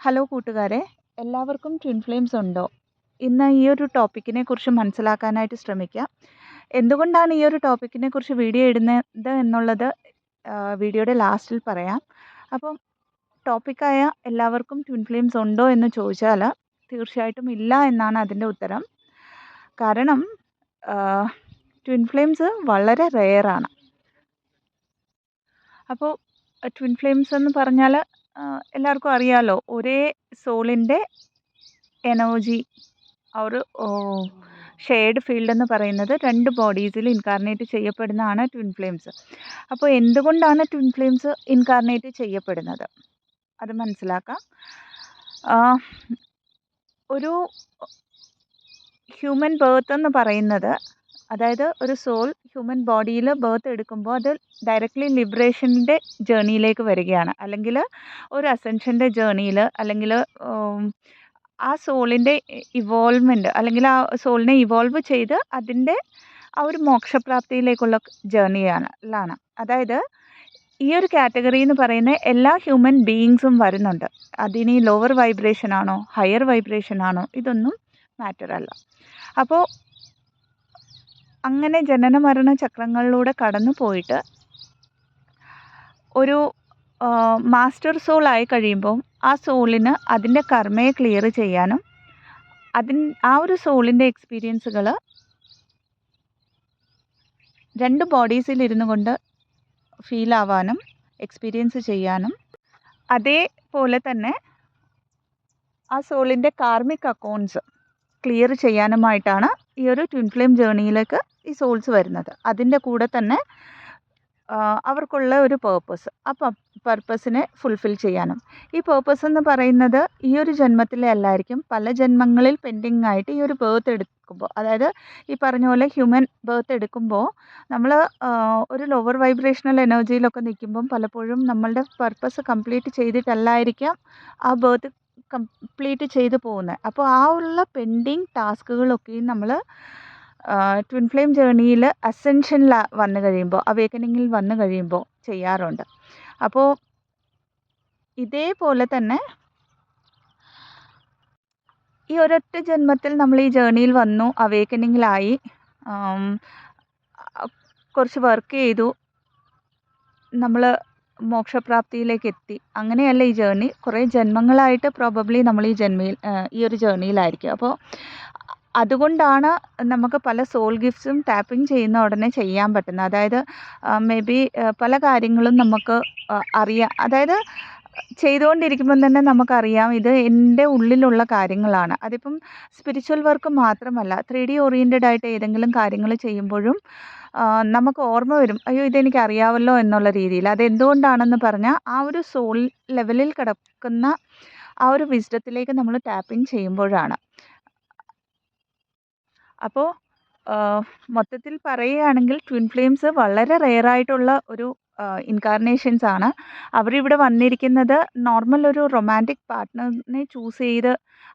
Hello കൂട്ടുകാരെ, എല്ലാവർക്കും twin flames ഉണ്ടോ? ഇന്ന് ഈ ഒരു ടോപ്പിക്കിനെ കുറിച്ച് മനസ്സിലാക്കാനായിട്ട് ശ്രമിക്കാം. എന്തുകൊണ്ടാണ് ഈ ഒരു ടോപ്പിക്കിനെ കുറിച്ച് വീഡിയോ ഇടുന്നത് എന്നുള്ളത് വീഡിയോയുടെ ലാസ്റ്റിൽ പറയാം. അപ്പം ടോപ്പിക്കായ എല്ലാവർക്കും ട്വിൻ ഫ്ലെയിംസ് ഉണ്ടോ എന്ന് ചോദിച്ചാൽ തീർച്ചയായിട്ടും ഇല്ല എന്നാണ് അതിൻ്റെ ഉത്തരം. കാരണം ട്വിൻ ഫ്ലെയിംസ് വളരെ റെയറാണ്. അപ്പോൾ ട്വിൻ ഫ്ലെയിംസ് എന്ന് പറഞ്ഞാൽ എല്ലാവർക്കും അറിയാമല്ലോ, ഒരേ സോളിൻ്റെ എനർജി ആ ഒരു ഷെയർഡ് ഫീൽഡ് എന്ന് പറയുന്നത് രണ്ട് ബോഡീസിൽ ഇൻകാർണേറ്റ് ചെയ്യപ്പെടുന്നതാണ് ട്വിൻ ഫ്ലെയിംസ്. അപ്പോൾ എന്തുകൊണ്ടാണ് ട്വിൻ ഫ്ലെയിംസ് ഇൻകാർണേറ്റ് ചെയ്യപ്പെടുന്നത് അത് മനസ്സിലാക്കാം. ഒരു ഹ്യൂമൻ ബേർത്ത് എന്ന് പറയുന്നത്, അതായത് ഒരു സോൾ ഹ്യൂമൻ ബോഡിയിൽ ബേർത്ത് എടുക്കുമ്പോൾ അത് ഡയറക്റ്റ്ലി ലിബറേഷൻ്റെ ജേർണിയിലേക്ക് വരികയാണ്, അല്ലെങ്കിൽ ഒരു അസെൻഷൻ്റെ ജേർണിയിൽ, അല്ലെങ്കിൽ ആ സോളിൻ്റെ ഇവോൾവ്മെൻറ്റ്, അല്ലെങ്കിൽ ആ സോളിനെ ഇവോൾവ് ചെയ്ത് അതിൻ്റെ ആ ഒരു മോക്ഷപ്രാപ്തിയിലേക്കുള്ള ജേർണിയാണ്. അതായത് ഈ ഒരു കാറ്റഗറി എന്ന് പറയുന്ന എല്ലാ ഹ്യൂമൻ ബീയിങ്സും വരുന്നുണ്ട്. അതിനി ലോവർ വൈബ്രേഷൻ ആണോ ഹയർ വൈബ്രേഷൻ ആണോ ഇതൊന്നും മാറ്റർ അല്ല. അപ്പോൾ അങ്ങനെ ജനന മരണ ചക്രങ്ങളിലൂടെ കടന്നു പോയിട്ട് ഒരു മാസ്റ്റർ സോൾ ആയി കഴിയുമ്പോൾ ആ സോളിന് അതിൻ്റെ കർമ്മയെ ക്ലിയർ ചെയ്യാനും ആ ഒരു സോളിൻ്റെ എക്സ്പീരിയൻസുകൾ രണ്ട് ബോഡീസിൽ ഇരുന്നു കൊണ്ട് ഫീൽ ആവാനും എക്സ്പീരിയൻസ് ചെയ്യാനും, അതേപോലെ തന്നെ ആ സോളിൻ്റെ കാർമിക് അക്കൗണ്ട്സ് ക്ലിയർ ചെയ്യാനുമായിട്ടാണ് ഈ ഒരു ട്വിൻ ഫ്ലെയിം ജേർണിയിലേക്ക് ഈ സോൾസ് വരുന്നത്. അതിൻ്റെ കൂടെ തന്നെ അവർക്കുള്ള ഒരു പേർപ്പസ്, ആ പർപ്പസിനെ ഫുൾഫിൽ ചെയ്യാനും. ഈ പേർപ്പസ് എന്ന് പറയുന്നത് ഈ ഒരു ജന്മത്തിലെ അല്ലായിരിക്കും, പല ജന്മങ്ങളിൽ പെൻഡിങ് ആയിട്ട് ഈ ഒരു ബേർത്ത് എടുക്കുമ്പോൾ, അതായത് ഈ പറഞ്ഞ പോലെ ഹ്യൂമൻ ബേർത്ത് എടുക്കുമ്പോൾ നമ്മൾ ഒരു ലോവർ വൈബ്രേഷണൽ എനർജിയിലൊക്കെ നിൽക്കുമ്പം പലപ്പോഴും നമ്മളുടെ പർപ്പസ് കംപ്ലീറ്റ് ചെയ്തിട്ടല്ലായിരിക്കാം ആ ബേർത്ത് കംപ്ലീറ്റ് ചെയ്ത് പോകുന്നത്. അപ്പോൾ ആ ഉള്ള പെൻഡിങ് ടാസ്കുകളൊക്കെയും നമ്മൾ ട്വിൻ ഫ്ലെയിം ജേർണിയിൽ അസെൻഷനിൽ വന്നു കഴിയുമ്പോൾ, അവേക്കനിങ്ങിൽ വന്നു കഴിയുമ്പോൾ ചെയ്യാറുണ്ട്. അപ്പോൾ ഇതേപോലെ തന്നെ ഈ ഒരൊറ്റ ജന്മത്തിൽ നമ്മൾ ഈ ജേർണിയിൽ വന്നു, അവേക്കനിങ്ങിലായി, കുറച്ച് വർക്ക് ചെയ്തു, നമ്മൾ മോക്ഷപ്രാപ്തിയിലേക്ക് എത്തി. അങ്ങനെയല്ല ഈ ജേർണി. കുറേ ജന്മങ്ങളായിട്ട് പ്രോബബ്ലി നമ്മൾ ഈ ഒരു ജേർണിയിലായിരിക്കും. അപ്പോൾ അതുകൊണ്ടാണ് നമുക്ക് പല സോൾ ഗിഫ്റ്റ്സും ടാപ്പിംഗ് ചെയ്യുന്ന ഉടനെ ചെയ്യാൻ പറ്റുന്നത്. അതായത് മേ ബി പല കാര്യങ്ങളും നമുക്ക് അറിയാം. അതായത് ചെയ്തുകൊണ്ടിരിക്കുമ്പം തന്നെ നമുക്കറിയാം ഇത് എൻ്റെ ഉള്ളിലുള്ള കാര്യങ്ങളാണ്. അതിപ്പം സ്പിരിച്വൽ വർക്ക് മാത്രമല്ല, 3D ഓറിയൻറ്റഡ് ആയിട്ട് ഏതെങ്കിലും കാര്യങ്ങൾ ചെയ്യുമ്പോഴും നമുക്ക് ഓർമ്മ വരും, അയ്യോ ഇതെനിക്ക് അറിയാമല്ലോ എന്നുള്ള രീതിയിൽ. അതെന്തുകൊണ്ടാണെന്ന് പറഞ്ഞാൽ ആ ഒരു സോൾ ലെവലിൽ കിടക്കുന്ന ആ ഒരു വിസ്ഡത്തിലേക്ക് നമ്മൾ ടാപ്പിംഗ് ചെയ്യുമ്പോഴാണ്. അപ്പോൾ മൊത്തത്തിൽ പറയുകയാണെങ്കിൽ ട്വിൻ ഫ്ലെയിംസ് വളരെ റെയറായിട്ടുള്ള ഒരു ഇൻകാർണേഷൻസ് ആണ്. അവരിവിടെ വന്നിരിക്കുന്നത് നോർമൽ ഒരു റൊമാൻറ്റിക് പാർട്ട്ണറിനെ ചൂസ് ചെയ്ത്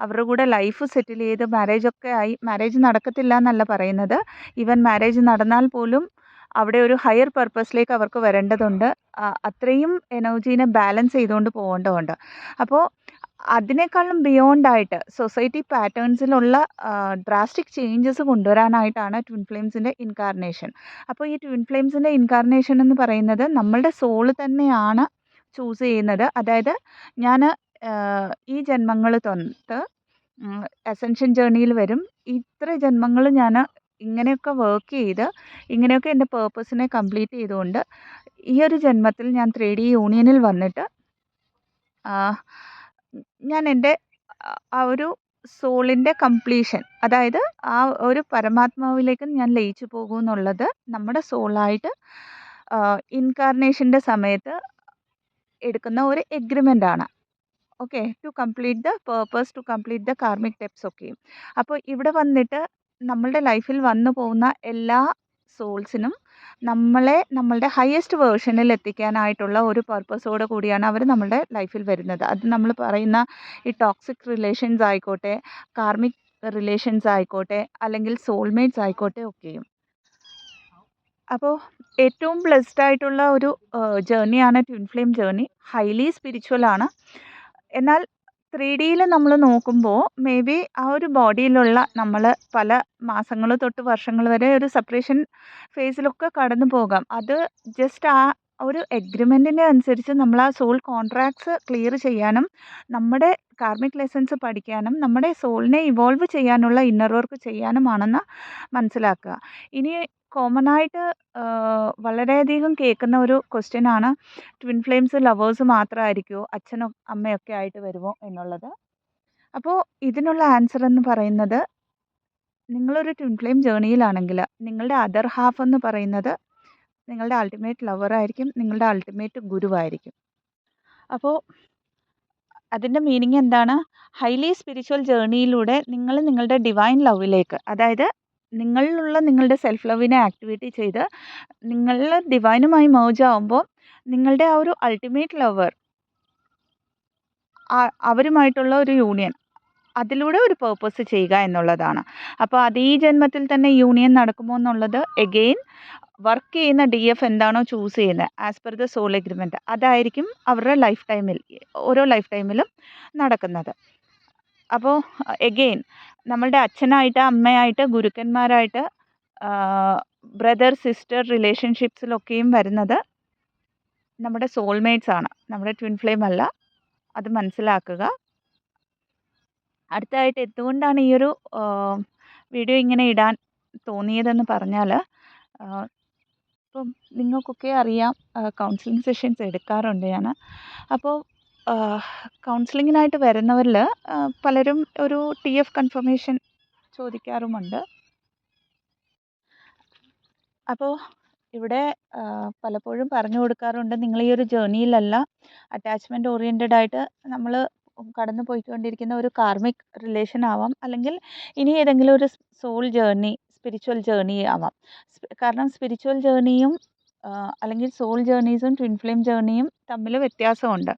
അവരുടെ കൂടെ ലൈഫ് സെറ്റിൽ ചെയ്ത് മാരേജൊക്കെ ആയി, മാരേജ് നടക്കത്തില്ല എന്നല്ല പറയുന്നത്, ഈവൻ മാരേജ് നടന്നാൽ പോലും അവിടെ ഒരു ഹയർ പർപ്പസിലേക്ക് അവർക്ക് വരേണ്ടതുണ്ട്. അത്രയും എനർജീനെ ബാലൻസ് ചെയ്തുകൊണ്ട് പോകേണ്ടതുണ്ട്. അപ്പോൾ അതിനേക്കാളും ബിയോണ്ടായിട്ട് സൊസൈറ്റി പാറ്റേൺസിലുള്ള ഡ്രാസ്റ്റിക് ചേഞ്ചസ് കൊണ്ടുവരാനായിട്ടാണ് ട്വിൻ ഫ്ലെയിംസിൻ്റെ ഇൻകാർണേഷൻ. അപ്പോൾ ഈ ട്വിൻ ഫ്ലെയിംസിൻ്റെ ഇൻകാർണേഷൻ എന്ന് പറയുന്നത് നമ്മളുടെ സോള് തന്നെയാണ് ചൂസ് ചെയ്യുന്നത്. അതായത് ഞാൻ ഈ ജന്മങ്ങൾ തൊട്ട് അസെൻഷൻ ജേർണിയിൽ വരും, ഇത്ര ജന്മങ്ങൾ ഞാൻ ഇങ്ങനെയൊക്കെ വർക്ക് ചെയ്ത് ഇങ്ങനെയൊക്കെ എൻ്റെ പേർപ്പസിനെ കംപ്ലീറ്റ് ചെയ്തുകൊണ്ട് ഈ ഒരു ജന്മത്തിൽ ഞാൻ 3D യൂണിയനിൽ വന്നിട്ട് ഞാൻ എൻ്റെ ആ ഒരു സോളിൻ്റെ കംപ്ലീഷൻ, അതായത് ആ ഒരു പരമാത്മാവിലേക്ക് ഞാൻ ലയിച്ചു പോകും എന്നുള്ളത് നമ്മുടെ സോളായിട്ട് ഇൻകാർണേഷൻ്റെ സമയത്ത് എടുക്കുന്ന ഒരു എഗ്രിമെൻ്റാണ്. Okay, to complete the purpose, to complete the karmic debts ഒക്കെയും. അപ്പോൾ ഇവിടെ വന്നിട്ട് നമ്മളുടെ ലൈഫിൽ വന്നു പോകുന്ന എല്ലാ സോൾസിനും നമ്മളുടെ ഹയസ്റ്റ് വേർഷനിൽ എത്തിക്കാനായിട്ടുള്ള ഒരു പർപ്പസോട് കൂടിയാണ് അവർ നമ്മളുടെ ലൈഫിൽ വരുന്നത്. അത് നമ്മൾ പറയുന്ന ഈ ടോക്സിക് റിലേഷൻസ് ആയിക്കോട്ടെ, കാർമിക് റിലേഷൻസ് ആയിക്കോട്ടെ, അല്ലെങ്കിൽ സോൾമേറ്റ്സ് ആയിക്കോട്ടെ ഒക്കെയും. അപ്പോൾ ഏറ്റവും ബ്ലെസ്ഡ് ആയിട്ടുള്ള ഒരു ജേർണിയാണ് twin flame journey. Highly spiritual ആണ്. എന്നാൽ 3Dയിൽ നമ്മൾ നോക്കുമ്പോൾ മേ ബി ആ ഒരു ബോഡിയിലുള്ള നമ്മൾ പല മാസങ്ങൾ തൊട്ട് വർഷങ്ങൾ വരെ ഒരു സെപ്പറേഷൻ ഫേസിലൊക്കെ കടന്നു പോകാം. അത് ജസ്റ്റ് ആ ഒരു എഗ്രിമെൻറ്റിൻ്റെ അനുസരിച്ച് നമ്മൾ ആ സോൾ കോൺട്രാക്ട്സ് ക്ലിയർ ചെയ്യാനും നമ്മുടെ കാർമിക് ലെസൺസ് പഠിക്കാനും നമ്മുടെ സോളിനെ ഇവോൾവ് ചെയ്യാനുള്ള ഇന്നർ വർക്ക് ചെയ്യാനുമാണെന്ന് മനസ്സിലാക്കുക. ഇനി കോമൺ ആയിട്ട് വളരെയധികം കേൾക്കുന്ന ഒരു ക്വസ്റ്റ്യനാണ് ട്വിൻ ഫ്ലെയിംസ് ലവേഴ്സ് മാത്രമായിരിക്കുമോ അച്ഛനും അമ്മയൊക്കെ ആയിട്ട് വരുമോ എന്നുള്ളത്. അപ്പോൾ ഇതിനുള്ള ആൻസർ എന്ന് പറയുന്നത് നിങ്ങളൊരു ട്വിൻ ഫ്ലെയിം ജേർണിയിലാണെങ്കിൽ നിങ്ങളുടെ അതർ ഹാഫ് എന്ന് പറയുന്നത് നിങ്ങളുടെ അൾട്ടിമേറ്റ് ലവർ ആയിരിക്കും, നിങ്ങളുടെ അൾട്ടിമേറ്റ് ഗുരുവായിരിക്കും. അപ്പോൾ അതിൻ്റെ മീനിങ് എന്താണ്? ഹൈലി സ്പിരിച്വൽ ജേർണിയിലൂടെ നിങ്ങൾ നിങ്ങളുടെ ഡിവൈൻ ലവിലേക്ക്, അതായത് നിങ്ങളിലുള്ള നിങ്ങളുടെ സെൽഫ് ലവിനെ ആക്ടിവേറ്റ് ചെയ്ത് നിങ്ങൾ ഡിവൈനുമായി മേർജ് ആവുമ്പോൾ നിങ്ങളുടെ ആ ഒരു അൾട്ടിമേറ്റ് ലവർ അവരുമായിട്ടുള്ള ഒരു യൂണിയൻ, അതിലൂടെ ഒരു പേർപ്പസ് ചെയ്യുക എന്നുള്ളതാണ്. അപ്പോൾ അത് ഈ ജന്മത്തിൽ തന്നെ യൂണിയൻ നടക്കുമോ എന്നുള്ളത് എഗെയിൻ വർക്ക് ചെയ്യുന്ന DF എന്താണോ ചൂസ് ചെയ്യുന്നത് as per the sole agreement, അതായിരിക്കും അവരുടെ ലൈഫ് ടൈമിൽ ഓരോ ലൈഫ് ടൈമിലും നടക്കുന്നത്. അപ്പോൾ എഗെയിൻ നമ്മളുടെ അച്ഛനായിട്ട്, അമ്മയായിട്ട്, ഗുരുക്കന്മാരായിട്ട്, ബ്രദർ സിസ്റ്റർ റിലേഷൻഷിപ്സിലൊക്കെയും വരുന്നത് നമ്മുടെ സോൾമേറ്റ്സ് ആണ്, നമ്മുടെ ട്വിൻ ഫ്ലെയിം അല്ല. അത് മനസ്സിലാക്കുക. അടുത്തതായിട്ട് എന്തുകൊണ്ടാണ് ഈ ഒരു വീഡിയോ ഇങ്ങനെ ഇടാൻ തോന്നിയതെന്ന് പറഞ്ഞാൽ, ഇപ്പം നിങ്ങൾക്കൊക്കെ അറിയാം കൗൺസിലിംഗ് സെഷൻസ് എടുക്കാറുണ്ട് ഞാൻ. അപ്പോൾ കൗൺസിലിങ്ങിനായിട്ട് വരുന്നവരിൽ പലരും ഒരു TF കൺഫർമേഷൻ ചോദിക്കാറുമുണ്ട്. അപ്പോൾ ഇവിടെ പലപ്പോഴും പറഞ്ഞു കൊടുക്കാറുണ്ട്, നിങ്ങൾ ഈ ഒരു ജേർണിയിലല്ല, അറ്റാച്ച്മെൻറ്റ് ഓറിയൻറ്റഡ് ആയിട്ട് നമ്മൾ കടന്നു പോയിക്കൊണ്ടിരിക്കുന്ന ഒരു കാർമിക് റിലേഷൻ ആവാം, അല്ലെങ്കിൽ ഇനി ഏതെങ്കിലും ഒരു സോൾ ജേർണി, സ്പിരിച്വൽ ജേർണി ആവാം. കാരണം സ്പിരിച്വൽ ജേർണിയും അല്ലെങ്കിൽ സോൾ ജേർണീസും ട്വിൻ ഫ്ലെയിം ജേർണിയും തമ്മിൽ വ്യത്യാസമുണ്ട്.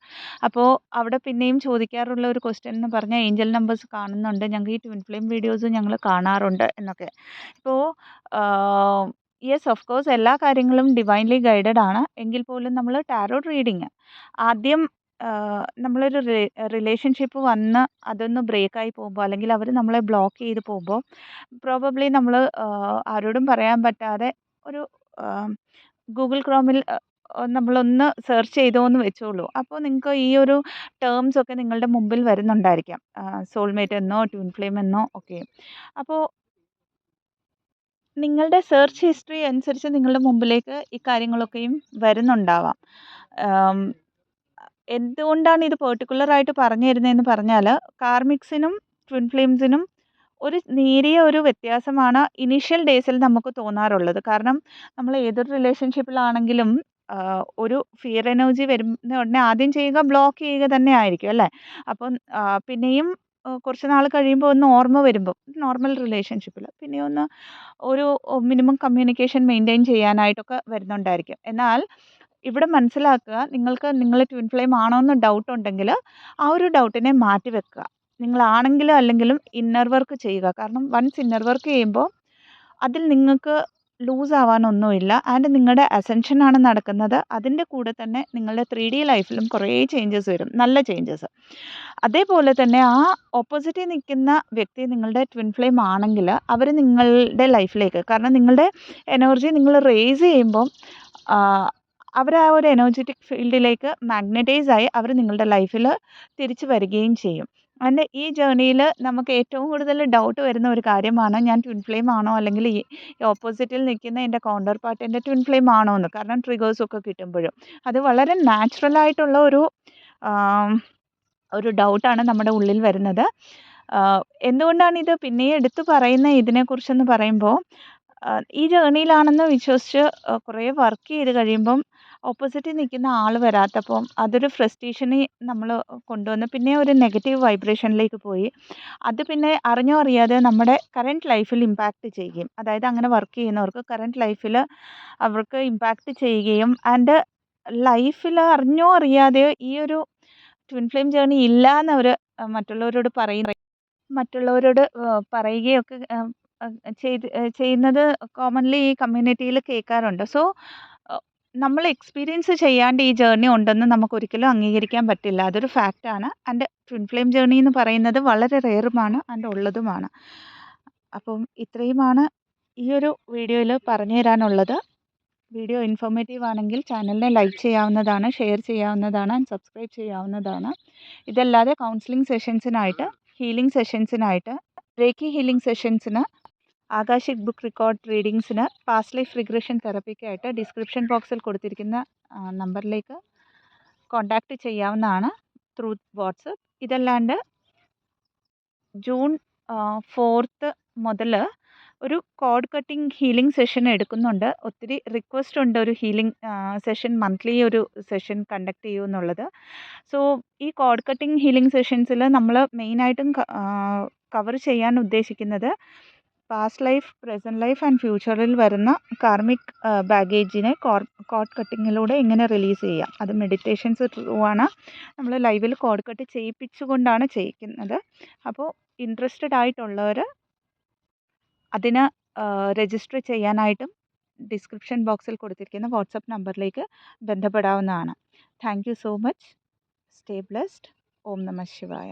അപ്പോൾ അവിടെ പിന്നെയും ചോദിക്കാറുള്ള ഒരു ക്വസ്റ്റ്യൻ എന്ന് പറഞ്ഞാൽ ഏഞ്ചൽ നമ്പേഴ്സ് കാണുന്നുണ്ട്, ഞങ്ങൾക്ക് ഈ ട്വിൻ ഫ്ലെയിം വീഡിയോസ് ഞങ്ങൾ കാണാറുണ്ട് എന്നൊക്കെ. ഇപ്പോൾ യെസ്, ഓഫ് കോഴ്സ് എല്ലാ കാര്യങ്ങളും ഡിവൈൻലി ഗൈഡഡ് ആണ്. എങ്കിൽ പോലും നമ്മൾ ടാരോട്ട് റീഡിങ് ആദ്യം നമ്മളൊരു റിലേഷൻഷിപ്പ് വന്ന് അതൊന്ന് ബ്രേക്കായി പോകുമ്പോൾ, അല്ലെങ്കിൽ അവർ നമ്മളെ ബ്ലോക്ക് ചെയ്ത് പോകുമ്പോൾ, പ്രോബബ്ലി നമ്മൾ ആരോടും പറയാൻ പറ്റാതെ ഒരു ഗൂഗിൾ ക്രോമിൽ നമ്മളൊന്ന് സെർച്ച് ചെയ്തോ എന്ന് വെച്ചോളൂ. അപ്പോൾ നിങ്ങൾക്ക് ഈ ഒരു ടേംസ് ഒക്കെ നിങ്ങളുടെ മുമ്പിൽ വരുന്നുണ്ടായിരിക്കാം, സോൾമേറ്റ് എന്നോ ട്വിൻ ഫ്ലെയിം എന്നോ ഒക്കെ. അപ്പോൾ നിങ്ങളുടെ സെർച്ച് ഹിസ്റ്ററി അനുസരിച്ച് നിങ്ങളുടെ മുമ്പിലേക്ക് ഈ കാര്യങ്ങളൊക്കെയും വരുന്നുണ്ടാവാം. എന്തുകൊണ്ടാണ് ഇത് പെർട്ടിക്കുലറായിട്ട് പറഞ്ഞു തരുന്നതെന്ന് പറഞ്ഞാൽ, കാർമിക്സിനും ട്വിൻ ഫ്ലെയിംസിനും ഒരു നേരിയ ഒരു വ്യത്യാസമാണ് ഇനീഷ്യൽ ഡേയ്സിൽ നമുക്ക് തോന്നാറുള്ളത്. കാരണം നമ്മൾ ഏതൊരു റിലേഷൻഷിപ്പിലാണെങ്കിലും ഒരു ഫിയർ എനർജി വരുന്ന ഉടനെ ആദ്യം ചെയ്യുക ബ്ലോക്ക് ചെയ്യുക തന്നെ ആയിരിക്കും അല്ലേ. അപ്പം പിന്നെയും കുറച്ച് നാൾ കഴിയുമ്പോൾ ഒന്ന് ഓർമ്മ വരുമ്പോൾ നോർമൽ റിലേഷൻഷിപ്പിൽ പിന്നെയും ഒന്ന് ഒരു മിനിമം കമ്മ്യൂണിക്കേഷൻ മെയിൻറ്റെയിൻ ചെയ്യാനായിട്ടൊക്കെ വരുന്നുണ്ടായിരിക്കും. എന്നാൽ ഇവിടെ മനസ്സിലാക്കുക, നിങ്ങൾക്ക് നിങ്ങൾ ട്വിൻ ഫ്ലെയിം ആണോ എന്ന് ഡൗട്ട് ഉണ്ടെങ്കിൽ ആ ഒരു ഡൗട്ടിനെ മാറ്റി വെക്കുക. നിങ്ങളാണെങ്കിലും അല്ലെങ്കിലും ഇന്നർ വർക്ക് ചെയ്യുക. കാരണം വൺസ് ഇന്നർ വർക്ക് ചെയ്യുമ്പോൾ അതിൽ നിങ്ങൾക്ക് ലൂസ് ആവാനൊന്നുമില്ല. ആൻഡ് നിങ്ങളുടെ അസെൻഷനാണ് നടക്കുന്നത്. അതിൻ്റെ കൂടെ തന്നെ നിങ്ങളുടെ 3D ലൈഫിലും കുറേ ചേഞ്ചസ് വരും, നല്ല ചേഞ്ചസ്. അതേപോലെ തന്നെ ആ ഓപ്പോസിറ്റിൽ നിൽക്കുന്ന വ്യക്തി നിങ്ങളുടെ ട്വിൻ ഫ്ലെയിം ആണെങ്കിൽ അവർ നിങ്ങളുടെ ലൈഫിലേക്ക്, കാരണം നിങ്ങളുടെ എനർജി നിങ്ങൾ റേസ് ചെയ്യുമ്പോൾ അവർ ആ ഒരു എനർജറ്റിക് ഫീൽഡിലേക്ക് മാഗ്നറ്റൈസ് ആയി അവർ നിങ്ങളുടെ ലൈഫിൽ തിരിച്ചു വരികയും ചെയ്യും. ആൻഡ് ഈ ജേർണിയിൽ നമുക്ക് ഏറ്റവും കൂടുതൽ ഡൗട്ട് വരുന്ന ഒരു കാര്യമാണ്, ഞാൻ ട്വിൻ ഫ്ലെയിം ആണോ, അല്ലെങ്കിൽ ഈ ഓപ്പോസിറ്റിൽ നിൽക്കുന്ന എൻ്റെ കൗണ്ടർ പാർട്ട് എൻ്റെ ട്വിൻ ഫ്ലെയിം ആണോ എന്ന്. കാരണം ട്രിഗേഴ്സൊക്കെ കിട്ടുമ്പോഴും അത് വളരെ നാച്ചുറലായിട്ടുള്ള ഒരു ഡൗട്ടാണ് നമ്മുടെ ഉള്ളിൽ വരുന്നത്. എന്തുകൊണ്ടാണിത് പിന്നെ എടുത്തു പറയുന്ന ഇതിനെക്കുറിച്ചെന്ന് പറയുമ്പോൾ, ഈ ജേർണിയിലാണെന്ന് വിശ്വസിച്ച് കുറേ വർക്ക് ചെയ്ത് കഴിയുമ്പം ഓപ്പോസിറ്റിൽ നിൽക്കുന്ന ആൾ വരാത്തപ്പം അതൊരു ഫ്രസ്ട്രേഷനെ നമ്മൾ കൊണ്ടുവന്ന് പിന്നെ ഒരു നെഗറ്റീവ് വൈബ്രേഷനിലേക്ക് പോയി. അത് പിന്നെ അറിഞ്ഞോ അറിയാതെ നമ്മുടെ കറൻറ്റ് ലൈഫിൽ ഇമ്പാക്റ്റ് ചെയ്യുകയും, അതായത് അങ്ങനെ വർക്ക് ചെയ്യുന്നവർക്ക് കറൻറ്റ് ലൈഫിൽ അവർക്ക് ഇമ്പാക്റ്റ് ചെയ്യുകയും, ആൻഡ് ലൈഫിൽ അറിഞ്ഞോ അറിയാതെയോ ഈ ഒരു ട്വിൻ ഫ്ലെയിം ജേർണി ഇല്ല എന്നവർ മറ്റുള്ളവരോട് പറയുകയൊക്കെ ചെയ്യുന്നത് കോമൺലി ഈ കമ്മ്യൂണിറ്റിയിൽ കേൾക്കാറുണ്ട്. സോ നമ്മൾ എക്സ്പീരിയൻസ് ചെയ്യാണ്ട് ഈ ജേർണി ഉണ്ടെന്ന് നമുക്കൊരിക്കലും അംഗീകരിക്കാൻ പറ്റില്ല. അതൊരു ഫാക്റ്റാണ്. ആൻഡ് ട്വിൻ ഫ്ലെയിം ജേർണി എന്ന് പറയുന്നത് വളരെ റെയറുമാണ് ആൻഡ് ഉള്ളതുമാണ്. അപ്പം ഇത്രയുമാണ് ഈ ഒരു വീഡിയോയിൽ പറഞ്ഞു തരാനുള്ളത്. വീഡിയോ ഇൻഫോർമേറ്റീവ് ആണെങ്കിൽ ചാനലിനെ ലൈക്ക് ചെയ്യാവുന്നതാണ്, ഷെയർ ചെയ്യാവുന്നതാണ് ആൻഡ് സബ്സ്ക്രൈബ് ചെയ്യാവുന്നതാണ്. ഇതല്ലാതെ കൗൺസിലിംഗ് സെഷൻസിനായിട്ട്, ഹീലിംഗ് സെഷൻസിനായിട്ട്, റേക്കി ഹീലിംഗ് സെഷൻസിന്, ആകാശിക് ബുക്ക് റെക്കോർഡ് റീഡിങ്സിന്, പാസ്റ്റ് ലൈഫ് റിഗ്രഷൻ തെറപ്പിക്കായിട്ട് ഡിസ്ക്രിപ്ഷൻ ബോക്സിൽ കൊടുത്തിരിക്കുന്ന നമ്പറിലേക്ക് കോൺടാക്റ്റ് ചെയ്യാവുന്നതാണ് ത്രൂ വാട്സപ്പ്. ഇതല്ലാണ്ട് ജൂൺ 4 മുതൽ ഒരു കോഡ് കട്ടിംഗ് ഹീലിംഗ് സെഷൻ എടുക്കുന്നുണ്ട്. ഒത്തിരി റിക്വസ്റ്റ് ഉണ്ട് ഒരു ഹീലിംഗ് സെഷൻ മന്ത്ലി ഒരു സെഷൻ കണ്ടക്ട് ചെയ്യൂ എന്നുള്ളത്. സോ ഈ കോഡ് കട്ടിംഗ് ഹീലിംഗ് സെഷൻസിൽ നമ്മൾ മെയിനായിട്ടും കവർ ചെയ്യാൻ ഉദ്ദേശിക്കുന്നത് past life, present life and ഫ്യൂച്ചറിൽ വരുന്ന കാർമിക് ബാഗേജിനെ കോഡ് കട്ടിങ്ങിലൂടെ എങ്ങനെ റിലീസ് ചെയ്യാം. അത് മെഡിറ്റേഷൻസ് ത്രൂ ആണ്. നമ്മൾ ലൈവിൽ കോഡ് കട്ട് ചെയ്യിപ്പിച്ചുകൊണ്ടാണ് ചെയ്യിക്കുന്നത്. അപ്പോൾ ഇൻട്രസ്റ്റഡ് ആയിട്ടുള്ളവർ അതിന് രജിസ്റ്റർ ചെയ്യാനായിട്ടും ഡിസ്ക്രിപ്ഷൻ ബോക്സിൽ കൊടുത്തിരിക്കുന്ന വാട്സപ്പ് നമ്പറിലേക്ക് ബന്ധപ്പെടാവുന്നതാണ്. Thank you so much. Stay blessed. ഓം നമഃ ശിവായ.